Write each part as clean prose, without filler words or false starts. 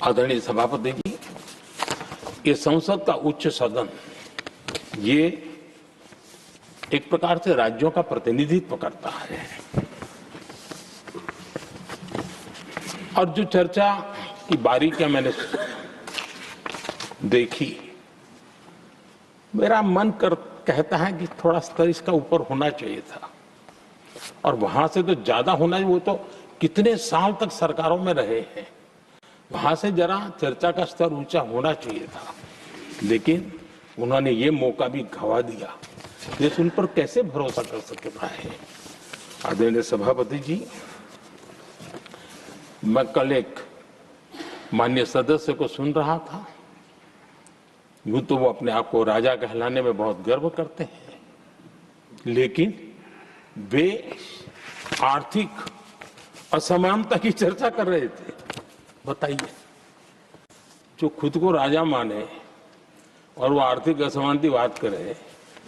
आदरणीय सभापति जी, ये संसद का उच्च सदन ये एक प्रकार से राज्यों का प्रतिनिधित्व करता है और जो चर्चा की बारीकियां मैंने देखी, मेरा मन कहता है कि थोड़ा स्तर इसका ऊपर होना चाहिए था और वहां से तो ज्यादा होना चाहिए। वो तो कितने साल तक सरकारों में रहे हैं, वहां से जरा चर्चा का स्तर ऊंचा होना चाहिए था, लेकिन उन्होंने ये मौका भी गंवा दिया। देश उन पर कैसे भरोसा कर सकता है। आदरणीय सभापति जी, मैं कल एक माननीय सदस्य को सुन रहा था। यूं तो वो अपने आप को राजा कहलाने में बहुत गर्व करते हैं, लेकिन वे आर्थिक असमानता की चर्चा कर रहे थे। बताइए, जो खुद को राजा माने और वो आर्थिक असमानता की बात करे,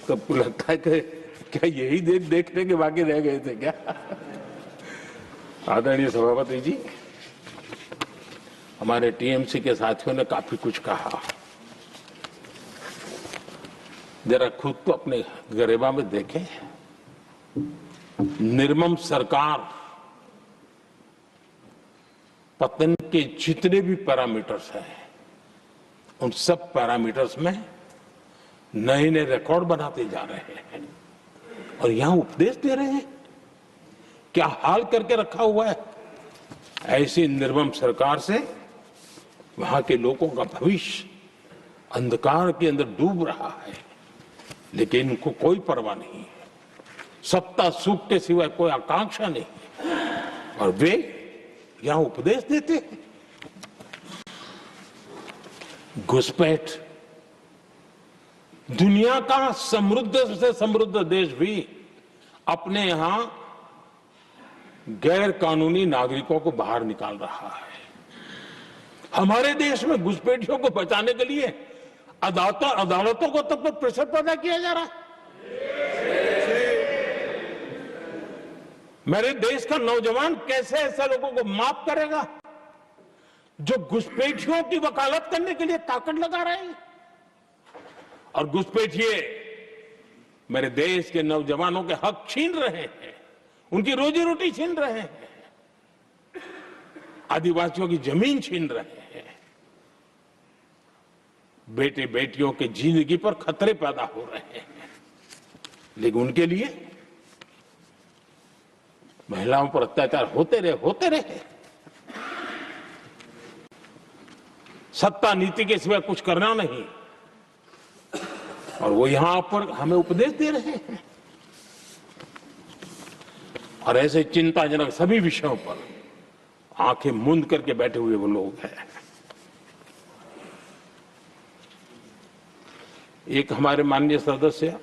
तो आपको लगता है कि क्या यही देखने के बाकी रह गए थे क्या? आदरणीय सभापति जी, हमारे टीएमसी के साथियों ने काफी कुछ कहा। जरा खुद तो अपने गरेबा में देखें। निर्मम सरकार पतन के जितने भी पैरामीटर्स हैं, उन सब पैरामीटर्स में नए नए रिकॉर्ड बनाते जा रहे हैं और यहां उपदेश दे रहे हैं। क्या हाल करके रखा हुआ है। ऐसी निर्मम सरकार से वहां के लोगों का भविष्य अंधकार के अंदर डूब रहा है, लेकिन उनको कोई परवाह नहीं है। सत्ता सुख के सिवाय कोई आकांक्षा नहीं और वे यहां उपदेश देते हैं। घुसपैठ, दुनिया का समृद्ध से समृद्ध देश भी अपने यहां गैर कानूनी नागरिकों को बाहर निकाल रहा है। हमारे देश में घुसपैठियों को बचाने के लिए अदालतों को तब तक प्रेशर पैदा किया जा रहा है। मेरे देश का नौजवान कैसे ऐसे लोगों को माफ करेगा जो घुसपैठियों की वकालत करने के लिए ताकत लगा रहे हैं। और घुसपैठिए मेरे देश के नौजवानों के हक छीन रहे हैं, उनकी रोजी रोटी छीन रहे हैं, आदिवासियों की जमीन छीन रहे हैं। बेटे बेटियों के जिंदगी पर खतरे पैदा हो रहे हैं, लेकिन उनके लिए महिलाओं पर अत्याचार होते रहे। सत्ता नीति के सिवाय कुछ करना नहीं और वो यहां पर हमें उपदेश दे रहे हैं। और ऐसे चिंताजनक सभी विषयों पर आंखें मूंद करके बैठे हुए वो लोग हैं। एक हमारे माननीय सदस्य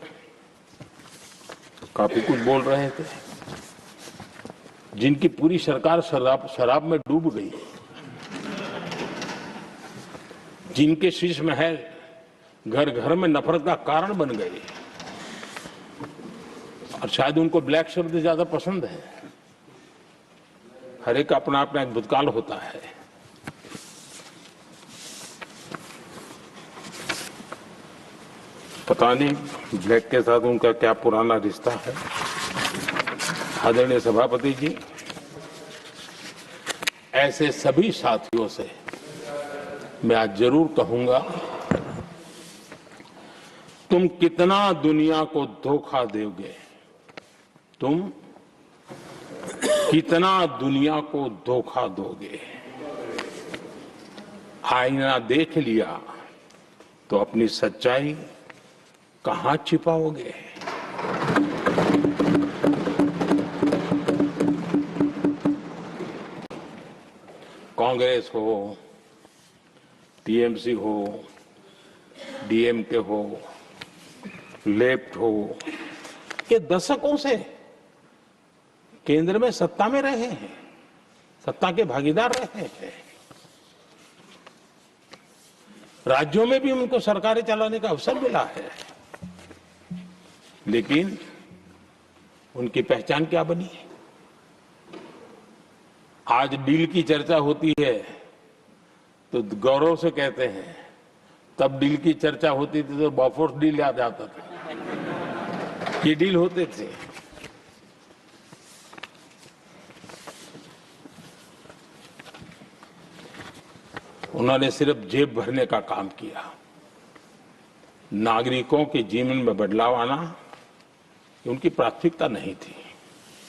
काफी कुछ बोल रहे थे, जिनकी पूरी सरकार शराब में डूब गई, जिनके शीश महल घर घर में नफरत का कारण बन गए और शायद उनको ब्लैक शब्द ज्यादा पसंद है। हर एक अपना अपना एक भूतकाल होता है। पता नहीं ब्लैक के साथ उनका क्या पुराना रिश्ता है। आदरणीय सभापति जी, ऐसे सभी साथियों से मैं आज जरूर कहूंगा, तुम कितना दुनिया को धोखा दोगे, तुम कितना दुनिया को धोखा दोगे। आईना देख लिया तो अपनी सच्चाई कहां छिपाओगे। कांग्रेस हो, टीएमसी हो, डीएमके हो, लेफ्ट हो, ये दशकों से केंद्र में सत्ता में रहे हैं, सत्ता के भागीदार रहे हैं। राज्यों में भी उनको सरकारें चलाने का अवसर मिला है, लेकिन उनकी पहचान क्या बनी है। आज डील की चर्चा होती है तो गौरव से कहते हैं, तब डील की चर्चा होती थी तो बॉफोर्स डील याद आता था। ये डील होते थे। उन्होंने सिर्फ जेब भरने का काम किया। नागरिकों के जीवन में बदलाव आना उनकी प्राथमिकता नहीं थी।